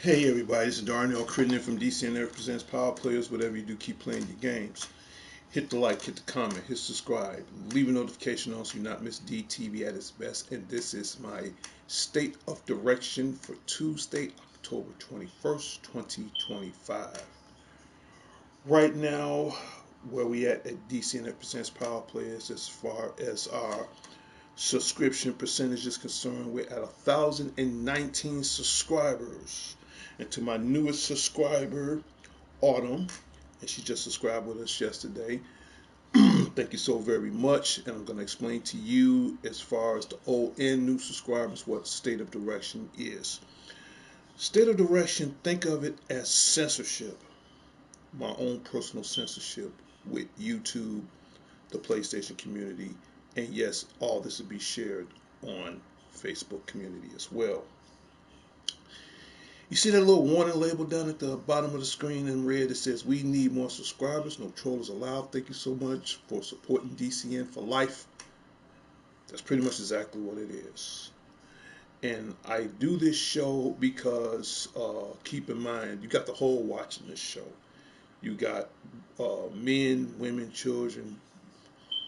Hey everybody, this is Darnell Crittenden from DCN Represents Power Players. Whatever you do, keep playing your games. Hit the like, hit the comment, hit subscribe, leave a notification on so you not miss DTV at its best. And this is my state of direction for Tuesday, October 21st, 2025. Right now, where we at DCN Represents Power Players, as far as our subscription percentage is concerned, we're at 1,019 subscribers. And to my newest subscriber, Autumn, and she just subscribed with us yesterday. Thank you so very much. And I'm going to explain to you, as far as the old and new subscribers, what state of direction is. State of direction, think of it as censorship, my own personal censorship with YouTube, the PlayStation community, and yes, all this will be shared on Facebook community as well. You see that little warning label down at the bottom of the screen in red that says we need more subscribers, no trollers allowed. Thank you so much for supporting DCN for life. That's pretty much exactly what it is. And I do this show because keep in mind, you got the whole watching this show. You got men, women, children,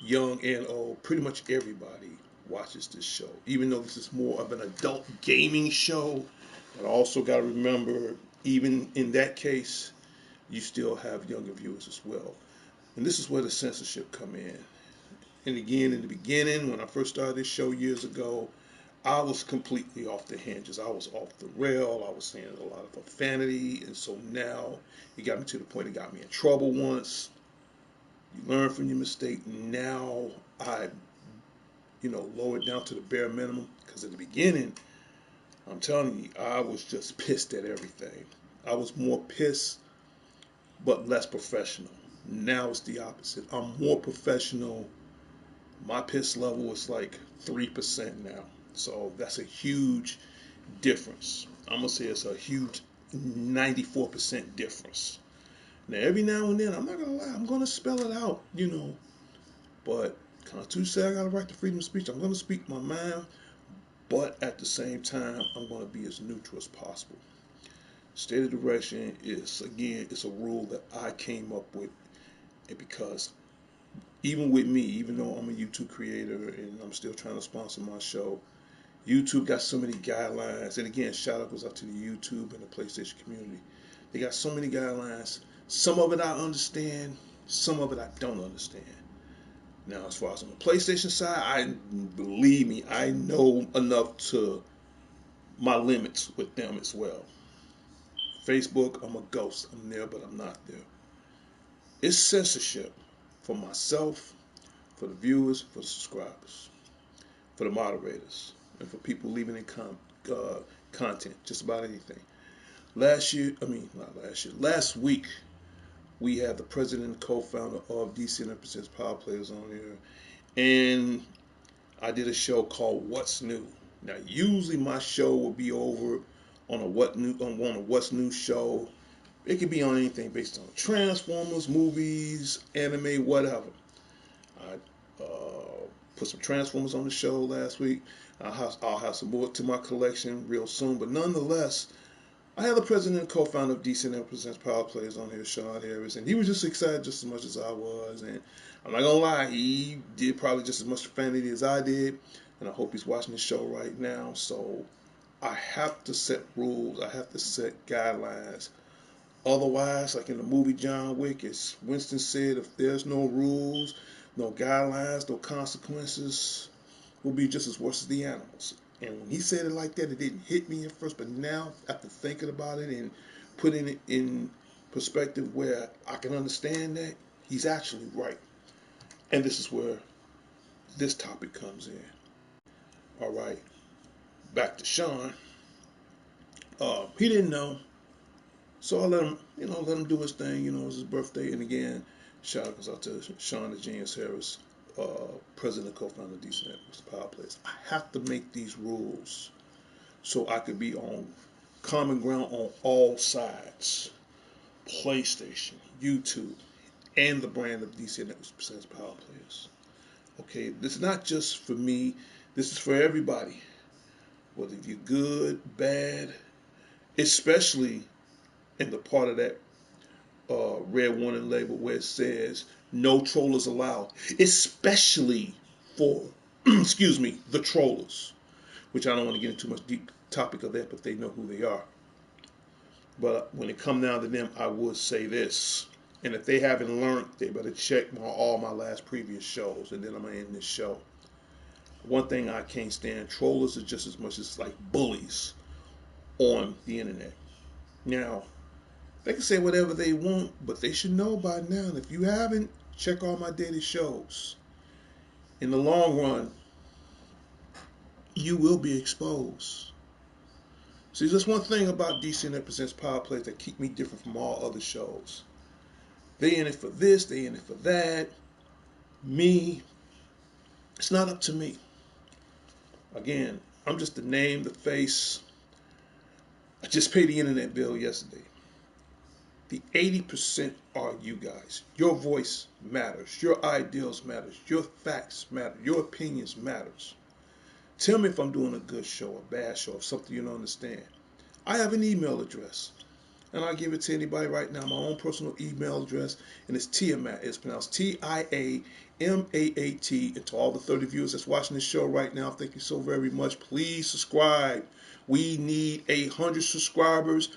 young and old, pretty much everybody watches this show. Even though this is more of an adult gaming show, but also got to remember, even in that case, you still have younger viewers as well. And this is where the censorship come in. And again, in the beginning, when I first started this show years ago, I was completely off the hinges. I was off the rail. I was saying a lot of profanity. And so now it got me to the point it got me in trouble once. You learn from your mistake. Now I, lower it down to the bare minimum. Because at the beginning, I'm telling you, I was just pissed at everything. I was more pissed, but less professional. Now it's the opposite. I'm more professional. My piss level is like 3% now. So that's a huge difference. I'm going to say it's a huge 94% difference. Now and then, I'm not going to lie, I'm going to spell it out. But Constitution said I got a right to freedom of speech. I'm going to speak my mind, but at the same time, I'm going to be as neutral as possible. State of direction is, again, it's a rule that I came up with because even with me, even though I'm a YouTube creator and I'm still trying to sponsor my show, YouTube got so many guidelines. And again, shout out goes out to the YouTube and the PlayStation community. They got so many guidelines. Some of it I understand, some of it I don't understand. Now, as far as on the PlayStation side, believe me, I know enough to my limits with them as well. Facebook, I'm a ghost. I'm there, but I'm not there. It's censorship for myself, for the viewers, for the subscribers, for the moderators, and for people leaving in content, just about anything. Last week, we had the president and co-founder of DC Represents Power Players on here, and I did a show called What's New. Now, usually my show will be over on a What's New show. It could be on anything based on Transformers, movies, anime, whatever. I put some Transformers on the show last week. I'll have some more to my collection real soon. But nonetheless, I had the president and co-founder of DC Represents Power Players on here, Sean Harris, and he was just excited just as much as I was. And I'm not gonna lie, he did probably just as much profanity as I did. And I hope he's watching the show right now. So I have to set rules. I have to set guidelines. Otherwise, like in the movie John Wick, as Winston said, if there's no rules, no guidelines, no consequences, we'll be just as worse as the animals. And when he said it like that, it didn't hit me at first, but now after thinking about it and putting it in perspective where I can understand that, he's actually right. And this is where this topic comes in. All right, back to Sean. He didn't know, so I let him do his thing. It was his birthday, and again, Shout out to Sean the Genius Harris, president and co-founder of DC Networks Power Plays. I have to make these rules so I could be on common ground on all sides. PlayStation, YouTube, and the brand of DC Networks presents Power Players. Okay, this is not just for me. This is for everybody. Whether you're good, bad, especially in the part of that red warning label where it says no trollers allowed, especially for, excuse me, the trollers, which I don't want to get into too much deep topic of that, but they know who they are. But when it comes down to them, I would say this. And if they haven't learned, they better check all my last previous shows, and then I'm going to end this show. One thing I can't stand, trollers are just as much as like bullies on the internet. Now, they can say whatever they want, but they should know by now. And if you haven't, check all my daily shows. In the long run, you will be exposed. See, there's one thing about DCNet Presents Power Plays that keep me different from all other shows. They in it for this, they in it for that. Me, it's not up to me. Again, I'm just the name, the face. I just paid the internet bill yesterday. The 80% are you guys. Your voice matters. Your ideals matters. Your facts matter. Your opinions matters. Tell me if I'm doing a good show, a bad show, or something you don't understand. I have an email address, and I'll give it to anybody right now. My own personal email address, and it's Tiamat. It's pronounced Tiamaat. And to all the 30 viewers that's watching this show right now, thank you so very much. Please subscribe. We need 800 subscribers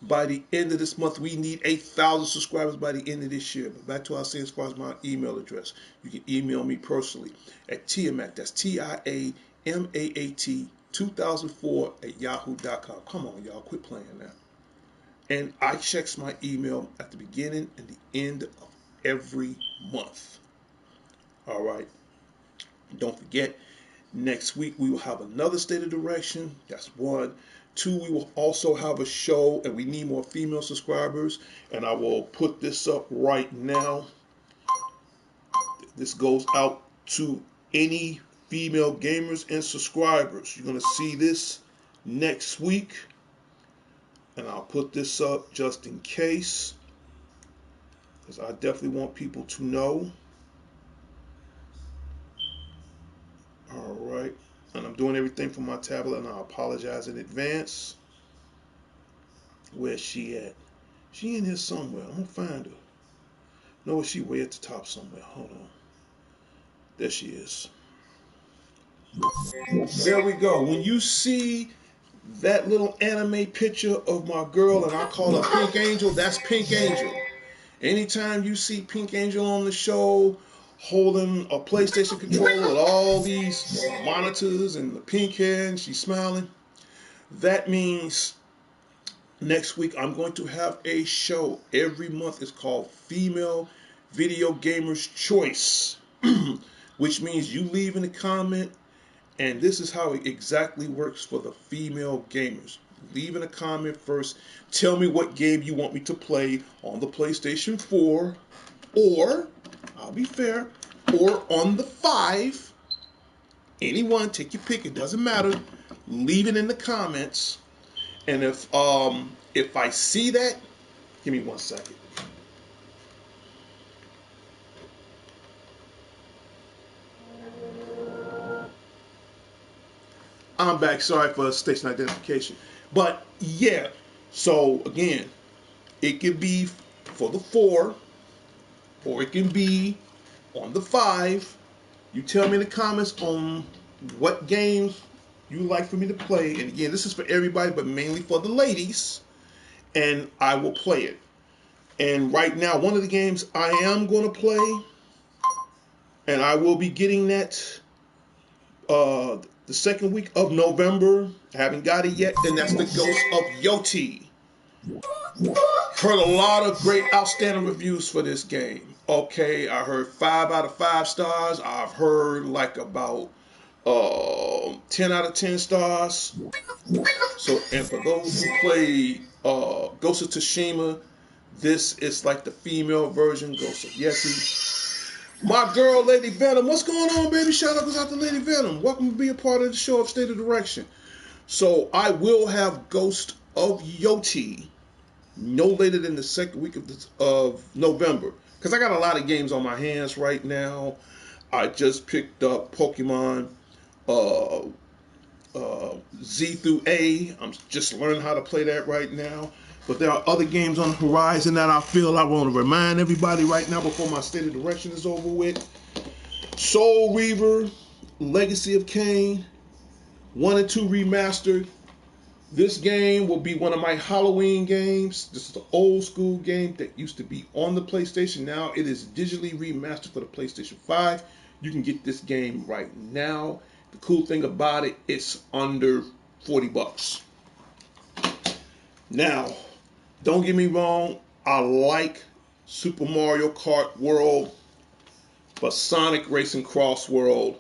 by the end of this month. We need 8,000 subscribers by the end of this year. But back to what I was saying as far as my email address. You can email me personally at Tiamat. That's Tiamaat 2004 at yahoo.com. Come on, y'all, quit playing now. And I checks my email at the beginning and the end of every month. All right. Don't forget, next week we will have another State of Direction. That's one. Two, we will also have a show, and we need more female subscribers. And I will put this up right now. This goes out to any female gamers and subscribers. You're going to see this next week. And I'll put this up just in case, because I definitely want people to know. All right. And I'm doing everything from my tablet, and I apologize in advance. Where's she at? She in here somewhere. I'm going to find her. No, she way at the top somewhere. Hold on. There she is. There we go. When you see that little anime picture of my girl, and I call her Pink Angel, that's Pink Angel. Anytime you see Pink Angel on the show holding a PlayStation controller with all these monitors and the pink hair and she's smiling, that means next week I'm going to have a show every month. It's called Female Video Gamers Choice, which means you leave in a comment. And this is how it exactly works for the female gamers. Leave in a comment first. Tell me what game you want me to play on the PlayStation 4, or, I'll be fair, or on the 5. Anyone, take your pick, it doesn't matter. Leave it in the comments. And if I see that, give me 1 second. I'm back. Sorry for station identification. But yeah, so again, it can be for the 4, or it can be on the 5. You tell me in the comments on what games you like for me to play. And again, this is for everybody, but mainly for the ladies. And I will play it. And right now, one of the games I am going to play, and I will be getting that the second week of November. I haven't got it yet. Then that's the Ghost of Yoti. Heard a lot of great, outstanding reviews for this game. Okay, I heard 5 out of 5 stars. I've heard like about 10 out of 10 stars. So, and for those who play Ghost of Tsushima, This is like the female version, Ghost of Yeti. My girl, Lady Venom. What's going on, baby? Shout out goes out to Lady Venom. Welcome to be a part of the show of State of Direction. So I will have Ghost of Yoti no later than the second week of November. Because I got a lot of games on my hands right now. I just picked up Pokemon uh, Z through A. I'm just learning how to play that right now. But there are other games on the horizon that I feel I want to remind everybody right now before my State of Direction is over with. Soul Reaver, Legacy of Kain, 1 and 2 remastered. This game will be one of my Halloween games. This is the old school game that used to be on the PlayStation. Now it is digitally remastered for the PlayStation 5. You can get this game right now. The cool thing about it, it's under 40 bucks. Now, don't get me wrong, I like Super Mario Kart World, but Sonic Racing Cross World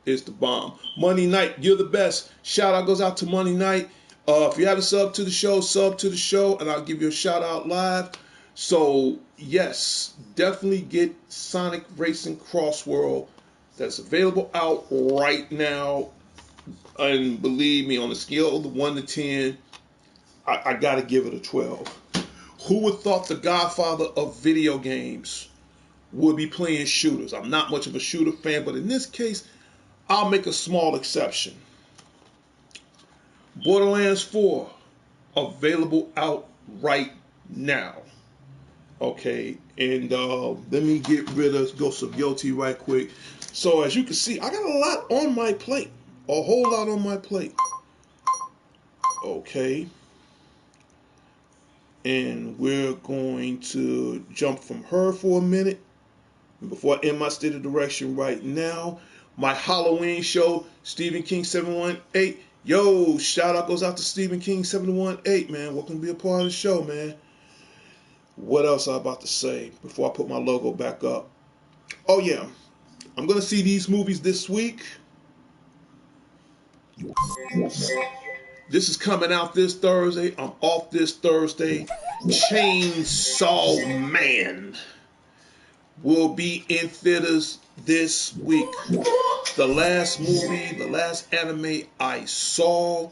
is the bomb. Money Knight, you're the best. Shout out goes out to Money Knight. If you haven't subbed to the show, and I'll give you a shout out live. So, yes, definitely get Sonic Racing Cross World. That's available out right now. And believe me, on a scale of 1 to 10, I got to give it a 12. Who would thought the godfather of video games would be playing shooters? I'm not much of a shooter fan, but in this case, I'll make a small exception. Borderlands 4, available out right now. Okay, and let me get rid of Ghost of Yoti right quick. So as you can see, I got a lot on my plate. A whole lot on my plate. Okay. And we're going to jump from her for a minute. And before I end my State of Direction right now, my Halloween show, Stephen King 718. Yo, shout out goes out to Stephen King 718, man. Welcome to be a part of the show, man. What else I about to say before I put my logo back up? Oh, yeah. I'm going to see these movies this week. This is coming out this Thursday. I'm off this Thursday. Chainsaw Man will be in theaters this week. The last movie, the last anime I saw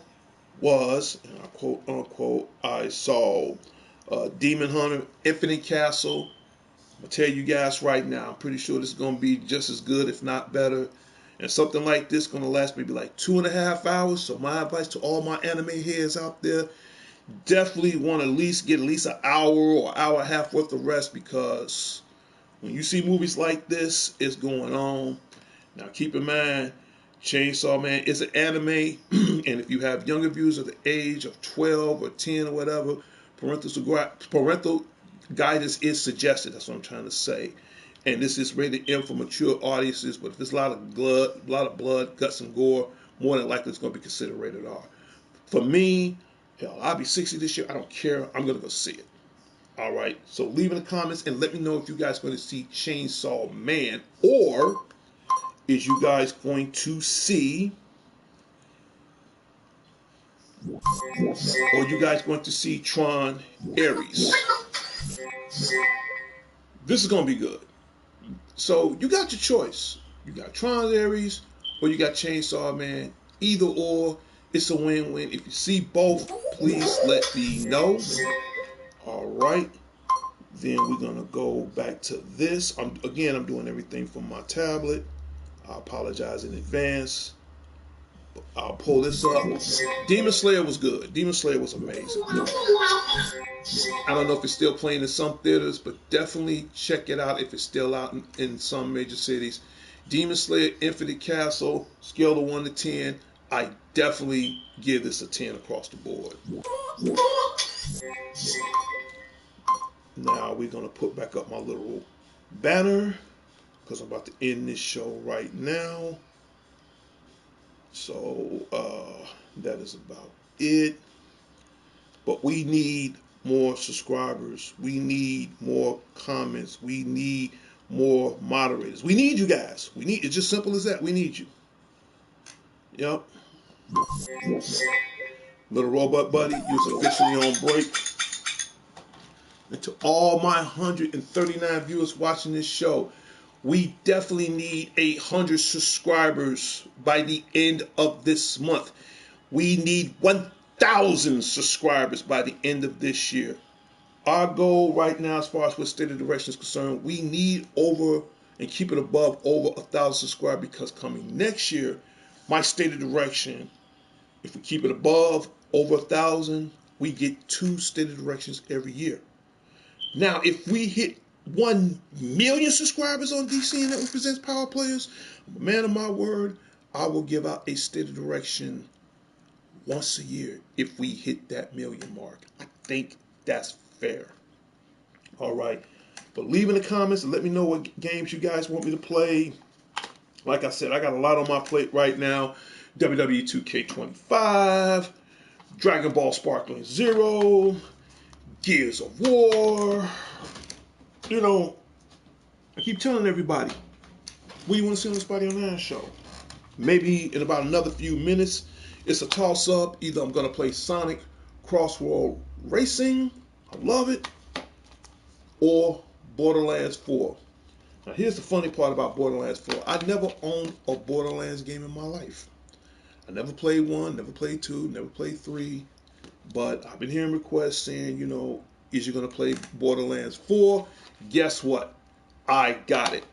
was, and I quote unquote, I saw Demon Hunter Infinite Castle. I'm going to tell you guys right now, I'm pretty sure this is going to be just as good, if not better. And something like this is going to last maybe like 2.5 hours. So my advice to all my anime heads out there, definitely want to get at least an hour or hour and a half worth of rest, because when you see movies like this, it's going on. Now keep in mind, Chainsaw Man is an anime, and if you have younger viewers of the age of 12 or 10 or whatever, parental guidance is suggested. That's what I'm trying to say. And this is rated M for mature audiences, but if there's a lot of blood, guts, and gore, more than likely it's going to be considered rated R. For me, hell, I'll be 60 this year. I don't care. I'm going to go see it. All right. So leave in the comments and let me know if you guys are going to see Chainsaw Man, or is you guys going to see, Tron Ares. This is going to be good. So you got your choice. You got Tron Ares or you got Chainsaw Man. Either or, it's a win-win. If you see both, please let me know. All right. Then we're going to go back to this. I'm doing everything from my tablet. I apologize in advance. I'll pull this up. Demon Slayer was good. Demon Slayer was amazing. I don't know if it's still playing in some theaters, but definitely check it out if it's still out in some major cities. Demon Slayer Infinite Castle, scale of 1 to 10. I definitely give this a 10 across the board. Now we're going to put back up my little banner, because I'm about to end this show right now. So that is about it. But we need more subscribers. We need more comments. We need more moderators. We need you guys. It's just simple as that. We need you. Yep. Little Robot Buddy, you're officially on break. And to all my 139 viewers watching this show, we definitely need 800 subscribers by the end of this month. We need 1,000 subscribers by the end of this year. Our goal right now, as far as what State of Direction is concerned, we need over and keep it above over 1,000 subscribers, because coming next year, my State of Direction, if we keep it above over 1,000, we get 2 State of Directions every year. Now, if we hit 1 million subscribers on DCN Network Presents Power Players, man of my word, I will give out a State of Direction once a year if we hit that million mark. I think that's fair. All right. But leave in the comments and let me know what games you guys want me to play. Like I said, I got a lot on my plate right now. WWE 2K25, Dragon Ball Sparkling Zero, Gears of War. You know, I keep telling everybody, what do you want to see on the Spotty on Ash show? Maybe in about another few minutes, it's a toss-up. Either I'm going to play Sonic Crossworld Racing, I love it, or Borderlands 4. Now, here's the funny part about Borderlands 4. I never owned a Borderlands game in my life. I never played 1, never played 2, never played 3. But I've been hearing requests saying, you know, is you going to play Borderlands 4? Guess what? I got it.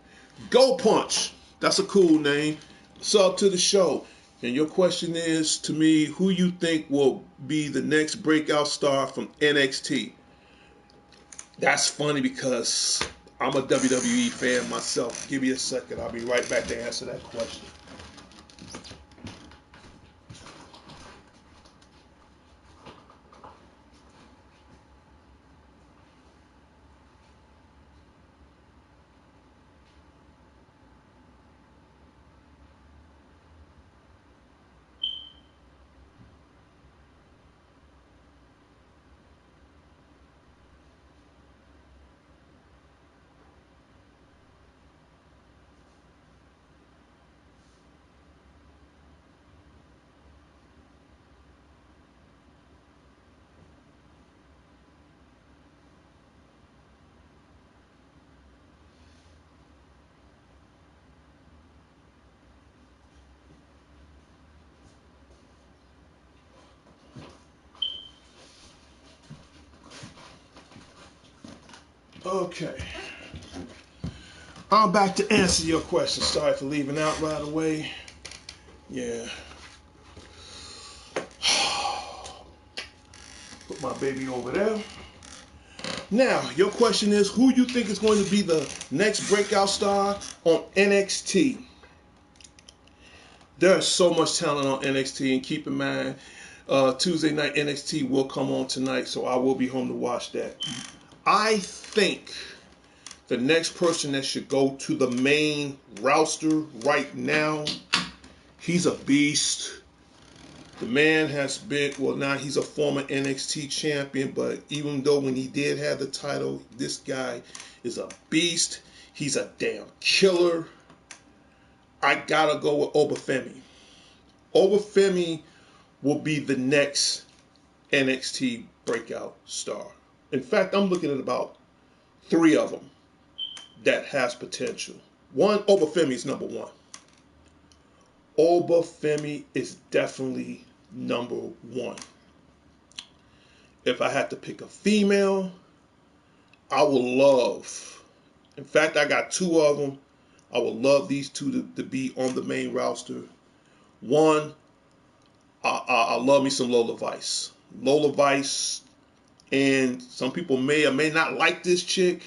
Go Punch. That's a cool name. Sub to the show. And your question is to me, who you think will be the next breakout star from NXT? That's funny because I'm a WWE fan myself. Give me a second. I'll be right back to answer that question. Okay. I'm back to answer your question. Sorry for leaving out right away. Yeah. Put my baby over there. Now, your question is, who you think is going to be the next breakout star on NXT? There's so much talent on NXT, and keep in mind, Tuesday night NXT will come on tonight, so I will be home to watch that. I think the next person that should go to the main roster right now, he's a beast. The man has been, well, now he's a former NXT champion, but even though when he did have the title, this guy is a beast. He's a damn killer. I gotta go with Obafemi. Obafemi will be the next NXT breakout star. In fact, I'm looking at about 3 of them that has potential. One, Obafemi is number 1. Obafemi is definitely number 1. If I had to pick a female, I would love, in fact, I got 2 of them. I would love these 2 to be on the main roster. One, I love me some Lola Vice. Lola Vice, and some people may or may not like this chick,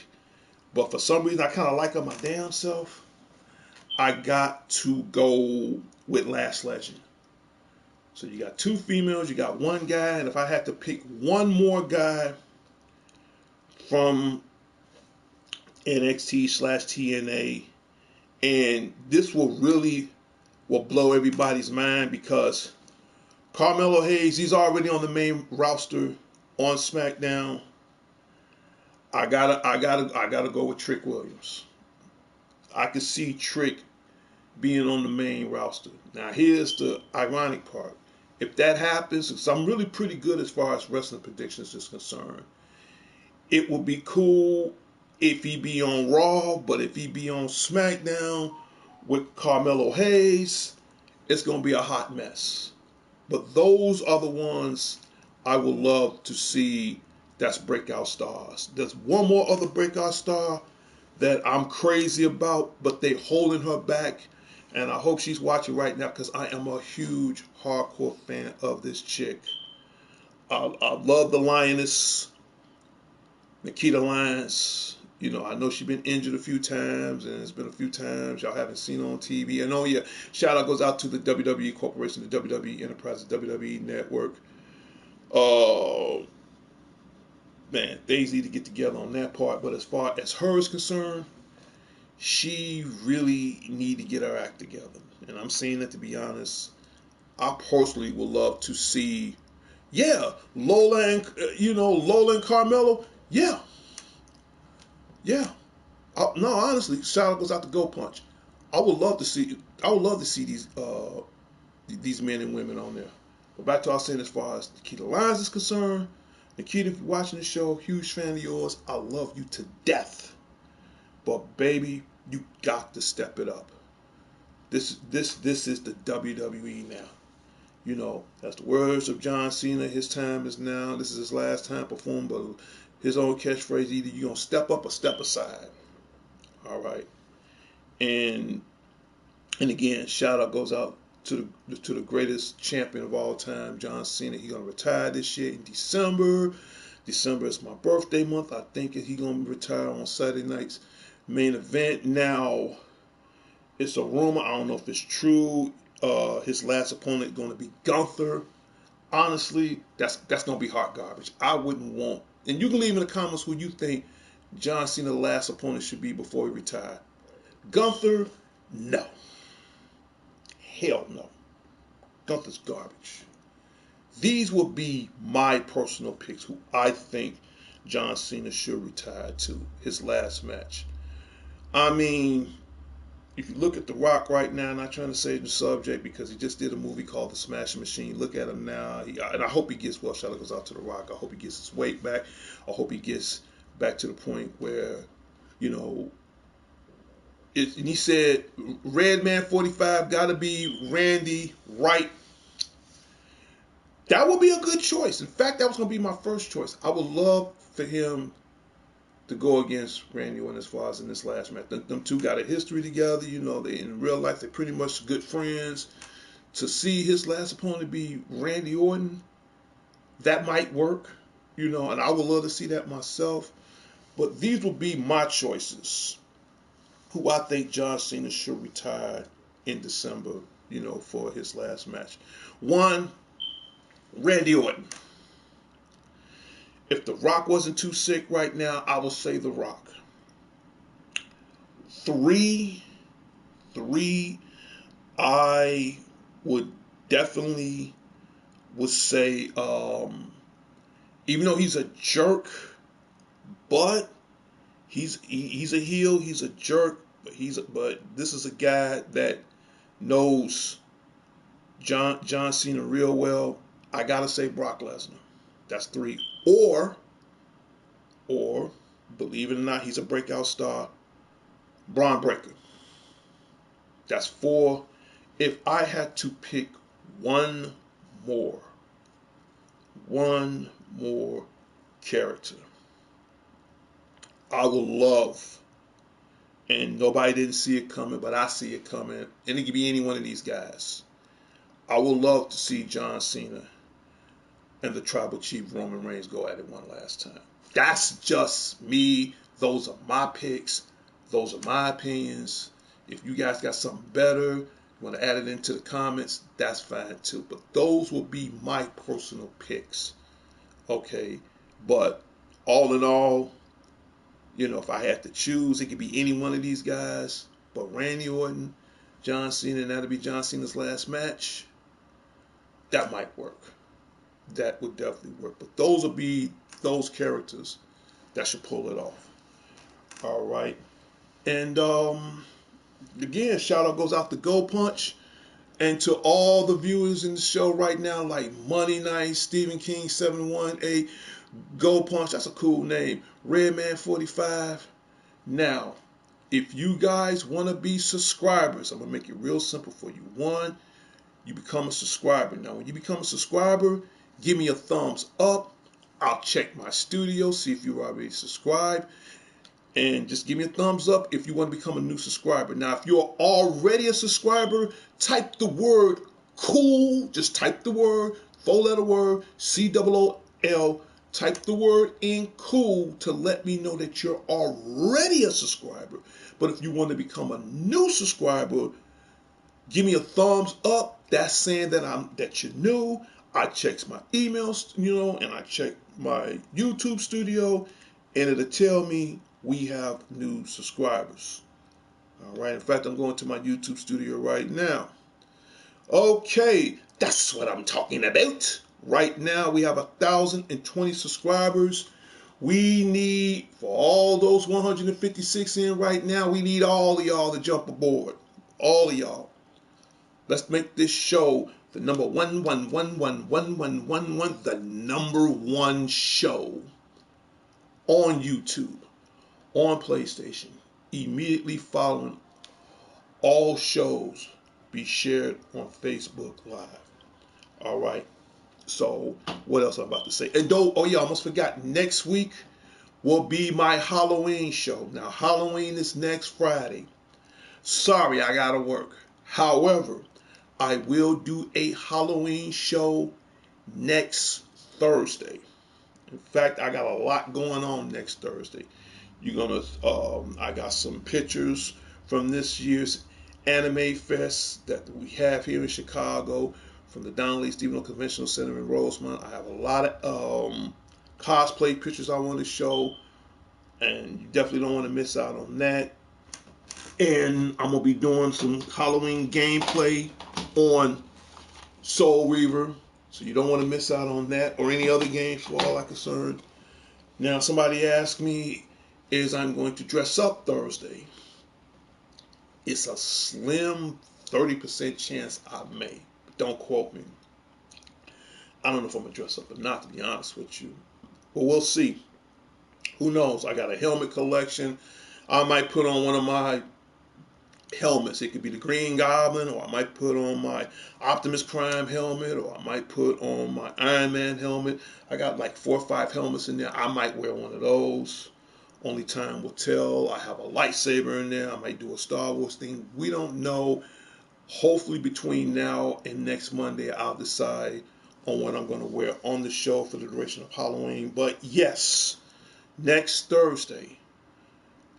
but for some reason I kind of like her my damn self. I got to go with Lash Legend. So you got 2 females, you got 1 guy, and if I had to pick one more guy from NXT/TNA, and this will blow everybody's mind, because Carmelo Hayes, he's already on the main roster on SmackDown. I gotta go with Trick Williams. I could see Trick being on the main roster. Now here's the ironic part. If that happens, because I'm really pretty good as far as wrestling predictions is concerned, It would be cool if he be on Raw, but if he be on SmackDown with Carmelo Hayes, it's gonna be a hot mess. But those are the ones I would love to see. That's breakout stars. There's one more other breakout star that I'm crazy about, but they holding her back. And I hope she's watching right now because I am a huge hardcore fan of this chick. I love the Lioness, Nikita Lyons. You know, I know she's been injured a few times, and it's been a few times y'all haven't seen her on TV. And oh yeah, shout out goes out to the WWE Corporation, the WWE Enterprise, the WWE Network. Uh, Man, things need to get together on that part. But as far as her is concerned, she really need to get her act together. And I'm saying that to be honest. I personally would love to see, yeah, Lola and Lola and Carmelo, yeah, yeah. No, honestly, shout out goes out to Go Punch. I would love to see. I would love to see these men and women on there. But back to what I was saying as far as Nikita Lyons is concerned, Nikita, if you're watching the show, huge fan of yours. I love you to death. But baby, you got to step it up. This is the WWE now. You know, that's the words of John Cena. His time is now. This is his last time performing, but his own catchphrase: either you're gonna step up or step aside. All right. And again, shout out goes out to the greatest champion of all time, John Cena. He's gonna retire this year in December. December is my birthday month. I think he's gonna retire on Saturday night's main event. Now, it's a rumor. I don't know if it's true. His last opponent is going to be Gunther. Honestly, that's going to be hot garbage. I wouldn't want. And you can leave in the comments who you think John Cena's last opponent should be before he retired. Gunther, no. Hell no. Gunther's garbage. These will be my personal picks who I think John Cena should retire to his last match. I mean, if you look at The Rock right now, not trying to save the subject because he just did a movie called The Smashing Machine. Look at him now. And I hope he gets, well, shout out goes out to The Rock. I hope he gets his weight back. I hope he gets back to the point where, you know, and he said, Redman 45 got to be Randy Wright. That would be a good choice. In fact, that was going to be my first choice. I would love for him to go against Randy Orton as far as in this last match. Them two got a history together. You know, they in real life they're pretty much good friends. To see his last opponent be Randy Orton, that might work. You know, and I would love to see that myself. But these will be my choices. Who I think John Cena should retire in December, you know, for his last match. One, Randy Orton. If The Rock wasn't too sick right now, I would say The Rock. Three, I would definitely would say, even though he's a jerk, but he's a heel, he's a jerk, but this is a guy that knows John Cena real well. I gotta say Brock Lesnar. That's three. Or, believe it or not, he's a breakout star, Braun Breaker. That's four. If I had to pick one more character, I would love, and nobody didn't see it coming, but I see it coming, and it could be any one of these guys. I would love to see John Cena and the Tribal Chief Roman Reigns go at it one last time. That's just me. Those are my picks. Those are my opinions. If you guys got something better, you want to add it into the comments, that's fine too. But those will be my personal picks. Okay? But all in all, you know, if I had to choose, it could be any one of these guys. But Randy Orton, John Cena, and that'll be John Cena's last match. That might work. That would definitely work. But those will be those characters that should pull it off. All right. And again, shout out goes out to Go Punch. And to all the viewers in the show right now, like Money Nice, Stephen King 718, Go Punch, that's a cool name, Redman 45. Now, if you guys want to be subscribers, I'm going to make it real simple for you. One, you become a subscriber. Now, when you become a subscriber, give me a thumbs up. I'll check my studio, see if you're already subscribed. And just give me a thumbs up if you want to become a new subscriber. Now, if you're already a subscriber, type the word cool. Just type the word, 4-letter word, COOL. Type the word in cool to let me know that you're already a subscriber. But if you want to become a new subscriber, give me a thumbs up. That's saying that you're new. I check my emails, and I check my YouTube studio, and it'll tell me we have new subscribers. All right. In fact, I'm going to my YouTube studio right now. Okay, that's what I'm talking about. Right now, we have 1,020 subscribers. We need, for all those 156 in right now, we need all of y'all to jump aboard. All of y'all. Let's make this show the number one, the number one show on YouTube, on PlayStation. Immediately following all shows be shared on Facebook Live. All right. So what else I'm about to say? And I almost forgot. Next week will be my Halloween show. Now, Halloween is next Friday. Sorry, I gotta work. However, I will do a Halloween show next Thursday. In fact, I got a lot going on next Thursday. I got some pictures from this year's Anime Fest that we have here in Chicago from the Donnelly Stevenson Conventional Center in Rosemont. I have a lot of cosplay pictures I want to show, and you definitely don't want to miss out on that. And I'm going to be doing some Halloween gameplay on Soul Reaver, so you don't want to miss out on that or any other games for all I'm concerned. Now, somebody asked me, is I'm going to dress up Thursday. It's a slim 30% chance I may. But don't quote me. I don't know if I'm going to dress up or not, to be honest with you. But we'll see. Who knows? I got a helmet collection. I might put on one of my helmets. It could be the Green Goblin, or I might put on my Optimus Prime helmet, or I might put on my Iron Man helmet. I got like 4 or 5 helmets in there. I might wear one of those. Only time will tell. I have a lightsaber in there. I might do a Star Wars thing. We don't know. Hopefully between now and next Monday, I'll decide on what I'm going to wear on the show for the duration of Halloween. But yes, next Thursday,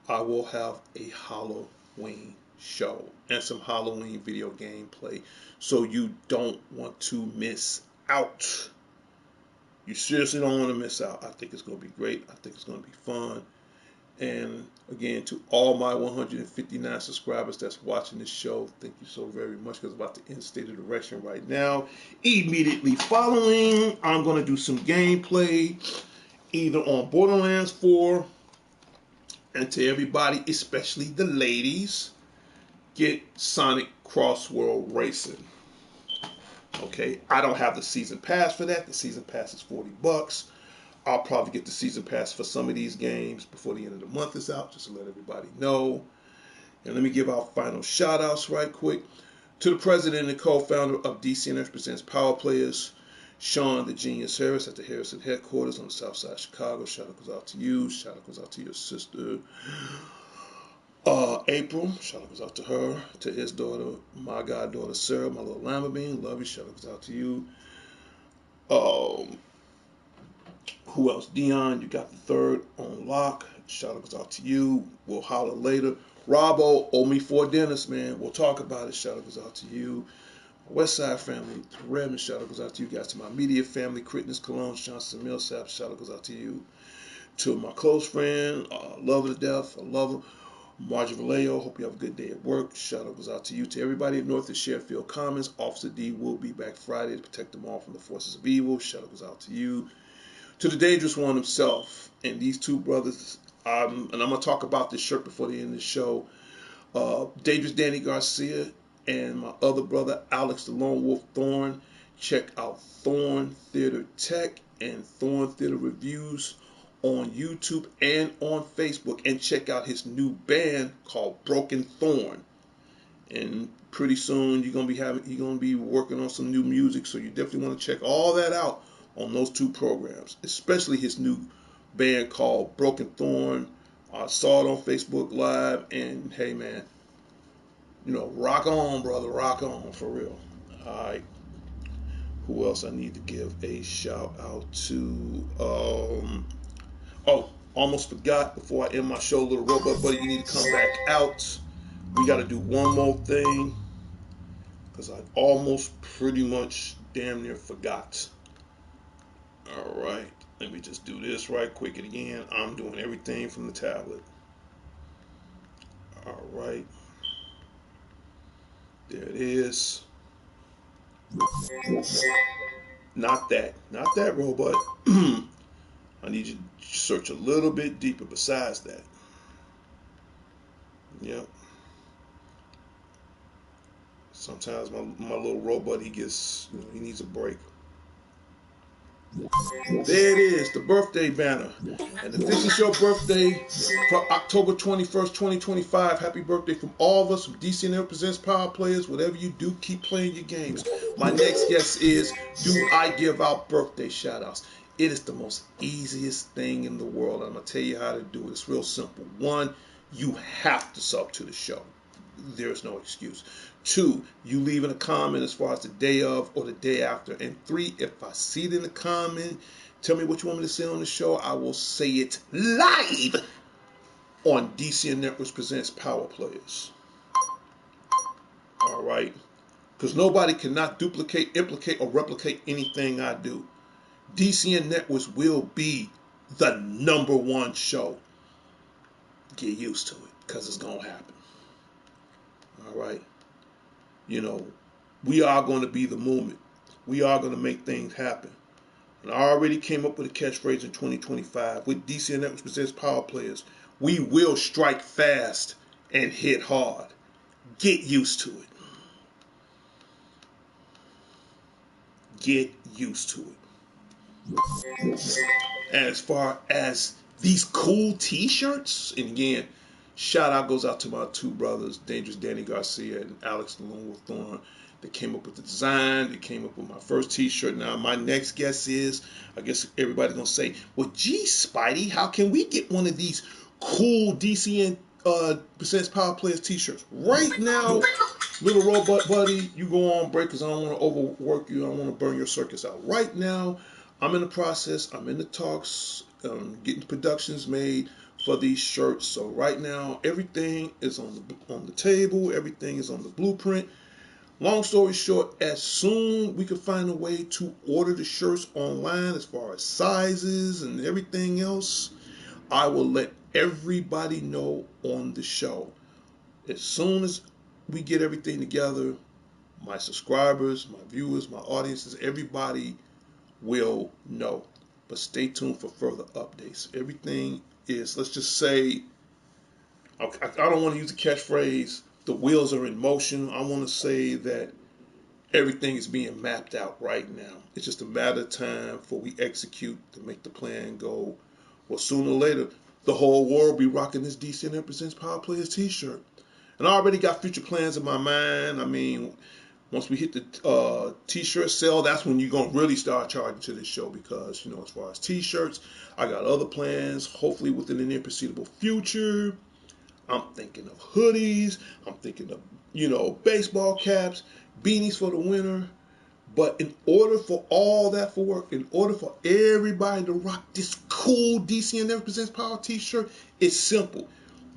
I will have a Halloween show and some Halloween video gameplay, so you don't want to miss out. You seriously don't want to miss out. I think it's going to be great. I think it's going to be fun. And again, to all my 159 subscribers that's watching this show, thank you so very much, because I'm about to end State of Direction right now. Immediately following, I'm going to do some gameplay either on Borderlands 4, and to everybody, especially the ladies, get Sonic Cross World Racing. Okay, I don't have the season pass for that. The season pass is $40. I'll probably get the season pass for some of these games before the end of the month is out, just to let everybody know. And let me give our final shout outs right quick. To the president and co-founder of DCNF Presents Power Players, Sean the Genius Harris at the Harrison headquarters on the south side of Chicago. Shout out goes out to you. Shout out goes out to your sister, April. Shout out goes out to her. To his daughter, my goddaughter Sarah, my little lima bean. Love you. Shout out goes out to you. Who else? Dion, you got the third on lock. Shout out goes out to you. We'll holler later. Robbo, owe me 4 dinners, man. We'll talk about it. Shout out goes out to you. West Side family, to Redmond, shout out goes out to you guys. To my media family, Critness, Cologne, Johnson, Millsap, shout out goes out to you. To my close friend, love her to death, I love her, Margie Vallejo, hope you have a good day at work. Shout out goes out to you. To everybody at North of Sheffield Commons, Officer D will be back Friday to protect them all from the forces of evil. Shout out goes out to you. To the Dangerous One himself, and these two brothers, and I'm going to talk about this shirt before the end of the show. Dangerous Danny Garcia and my other brother, Alex the Lone Wolf Thorn. Check out Thorn Theater Tech and Thorn Theater Reviews on YouTube and on Facebook. And check out his new band called Broken Thorn. And pretty soon you're gonna be working on some new music, so you definitely want to check all that out on those two programs, especially his new band called Broken Thorn. I saw it on Facebook Live, and hey man, rock on, brother, rock on for real. All right, who else I need to give a shout out to? Oh, almost forgot before I end my show, little robot buddy, you need to come back out. We got to do one more thing because I almost pretty much damn near forgot. All right, let me just do this right quick. And again, I'm doing everything from the tablet. All right, there it is. Not that robot. I need you to search a little bit deeper besides that. Yep. Sometimes my little robot, he gets, he needs a break. There it is, the birthday banner. And if this is your birthday for October 21st, 2025, happy birthday from all of us, from DCNL Presents Power Players. Whatever you do, keep playing your games. My next guest is, do I give out birthday shout outs? It is the most easiest thing in the world. I'm going to tell you how to do it. It's real simple. One, you have to sub to the show. There's no excuse. 2, you leave in a comment as far as the day of or the day after. And 3, if I see it in the comment, tell me what you want me to say on the show. I will say it live on DCN Networks Presents Power Players. All right? Because nobody cannot duplicate, implicate, or replicate anything I do. DCN Networks will be the #1 show. Get used to it, because it's going to happen. All right? We are going to be the movement. We are going to make things happen. And I already came up with a catchphrase in 2025 with DCN Networks Presents Power Players. We will strike fast and hit hard. Get used to it. Get used to it. As far as these cool t-shirts, and again, shout out goes out to my two brothers, Dangerous Danny Garcia and Alex the Lone Wolf Thorn. They came up with the design. They came up with my first t-shirt. Now, my next guess is, I guess everybody's going to say, well, gee, Spidey, how can we get one of these cool DCN Presents Power Players t-shirts? Right now, little robot buddy, you go on break because I don't want to overwork you. I don't want to burn your circuits out. Right now, I'm in the process. I'm in the talks, getting productions made for these shirts. So right now, everything is on the table. Everything is on the blueprint. Long story short, as soon we can find a way to order the shirts online as far as sizes and everything else, I will let everybody know on the show. As soon as we get everything together, my subscribers, my viewers, my audiences, everybody will know. But stay tuned for further updates. Everything is, let's just say, I don't want to use the catchphrase, the wheels are in motion. I want to say that everything is being mapped out right now. It's just a matter of time before we execute to make the plan go. Well, sooner or later, the whole world will be rocking this DCN Presents Power Players t-shirt. And I already got future plans in my mind. I mean, once we hit the t-shirt sale, that's when you're going to really start charging to this show because, as far as t-shirts, I got other plans, hopefully within the near foreseeable future. I'm thinking of hoodies. I'm thinking of, baseball caps, beanies for the winter. But in order for all that to work, in order for everybody to rock this cool DCN Presents Power t-shirt, it's simple.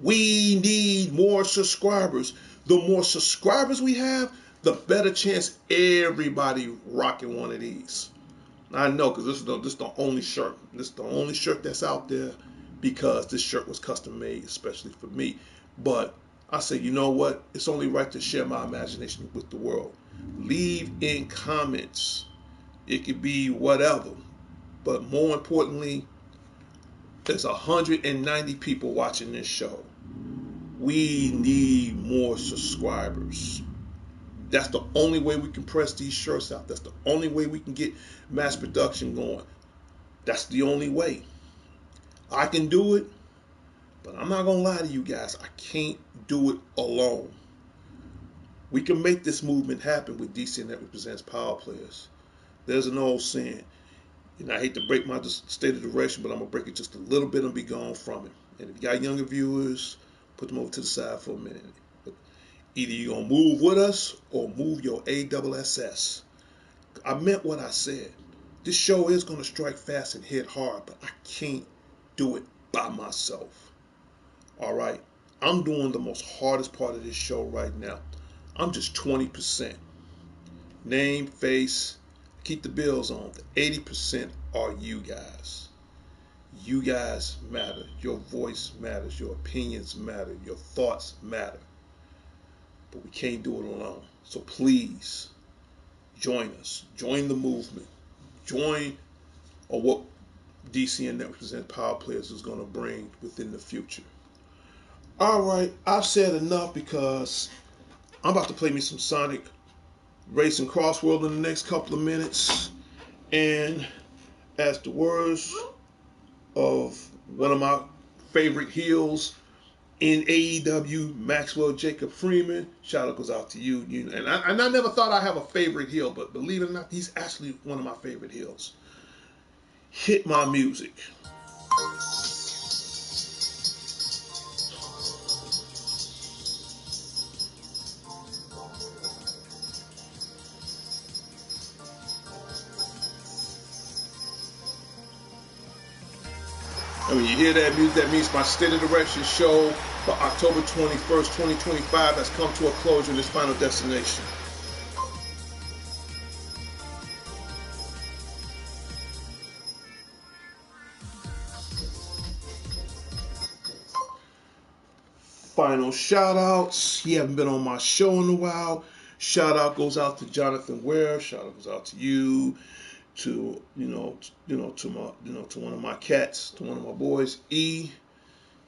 We need more subscribers. The more subscribers we have, the better chance everybody rocking one of these. I know, because this is the only shirt. This is the only shirt that's out there because this shirt was custom made especially for me. But I say, you know what? It's only right to share my imagination with the world. Leave in comments. It could be whatever. But more importantly, there's 190 people watching this show. We need more subscribers. That's the only way we can press these shirts out. That's the only way we can get mass production going. That's the only way. I can do it, but I'm not going to lie to you guys. I can't do it alone. We can make this movement happen with DCN that represents power players. There's an old saying, and I hate to break my state of direction, but I'm going to break it just a little bit and be gone from it. And if you got younger viewers, put them over to the side for a minute. But either you're going to move with us or move your ASSS. I meant what I said. This show is going to strike fast and hit hard, but I can't do it by myself. All right? I'm doing the most hardest part of this show right now. I'm just 20%. Name, face, keep the bills on. The 80% are you guys. You guys matter. Your voice matters. Your opinions matter. Your thoughts matter. But we can't do it alone. So please, join us. Join the movement. Join what DCN that represents power players is going to bring within the future. All right, I've said enough because I'm about to play me some Sonic Racing Crossworld in the next couple of minutes. And as the words of one of my favorite heels in AEW, Maxwell Jacob Freeman, shout out goes out to you. And I never thought I'd have a favorite heel, but believe it or not, he's actually one of my favorite heels. Hit my music. And when you hear that music, that means my State of Direction show for October 21st, 2025 has come to a closure in its final destination. Final shout outs. He haven't been on my show in a while. Shout out goes out to Jonathan Ware. Shout out goes out to you, to to one of my cats, to one of my boys, E.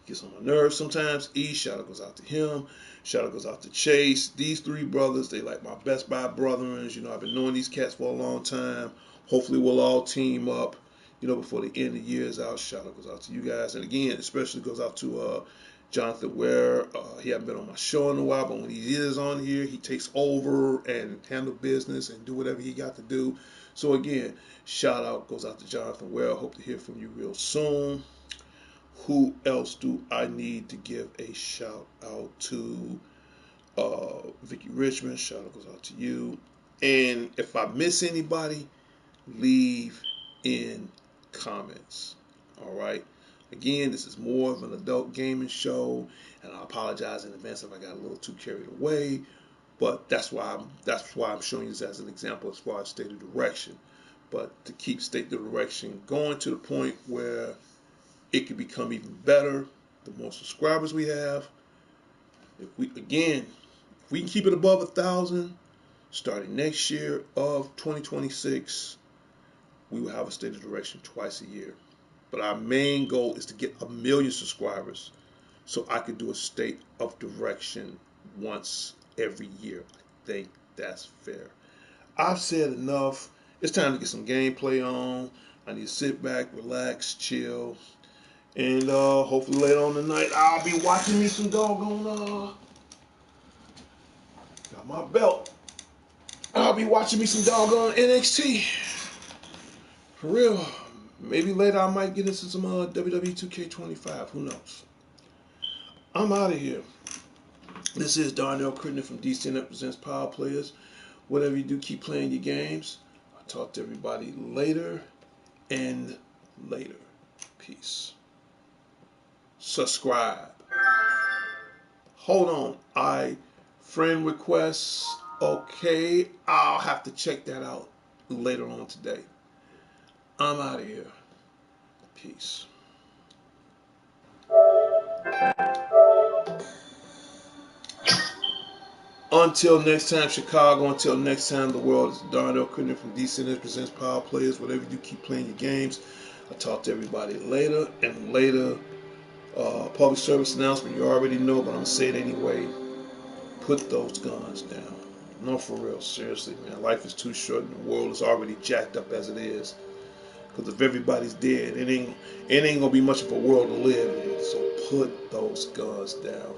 Gets on my nerves sometimes. E. Shout out goes out to him. Shout out goes out to Chase. These three brothers, they like my best by brethren. I've been knowing these cats for a long time. Hopefully we'll all team up, before the end of the year is out. Shout out goes out to you guys. And again, especially goes out to Jonathan Ware. He hasn't been on my show in a while, but when he is on here, he takes over and handle business and do whatever he got to do. So again, shout out goes out to Jonathan Ware. Hope to hear from you real soon. Who else do I need to give a shout out to? Vicky Richmond, shout out goes out to you. And if I miss anybody, leave in comments. All right. Again, this is more of an adult gaming show, and I apologize in advance if I got a little too carried away. But that's why I'm showing you this as an example as far as state of direction. But to keep state of direction going to the point where it can become even better, the more subscribers we have. If we can keep it above 1,000, starting next year of 2026, we will have a state of direction twice a year. But our main goal is to get 1 million subscribers so I could do a state of direction once every year. I think that's fair. I've said enough. It's time to get some gameplay on. I need to sit back, relax, chill. And hopefully later on tonight, I'll be watching me some doggone, got my belt. I'll be watching me some doggone NXT. For real. Maybe later I might get into some WWE 2K25. Who knows? I'm out of here. This is Darnell Crittenden from DCN that presents Power Players. Whatever you do, keep playing your games. I'll talk to everybody later and later. Peace. Subscribe. Hold on. Friend requests. Okay. I'll have to check that out later on today. I'm out of here. Peace. Until next time, Chicago. Until next time, the world. Is Darnell Crittenden from DCN presents Power Players. Whatever you do, keep playing your games. I'll talk to everybody later and later. Public service announcement, you already know, but I'm going to say it anyway. Put those guns down. No, for real. Seriously, man. Life is too short and the world is already jacked up as it is. Because if everybody's dead, it ain't gonna be much of a world to live in. So put those guns down.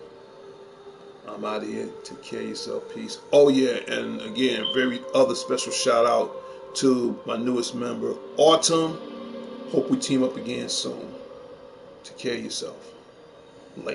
I'm out of here. Take care of yourself. Peace. Oh yeah, and again, very other special shout out to my newest member, Autumn. Hope we team up again soon. Take care of yourself. Later.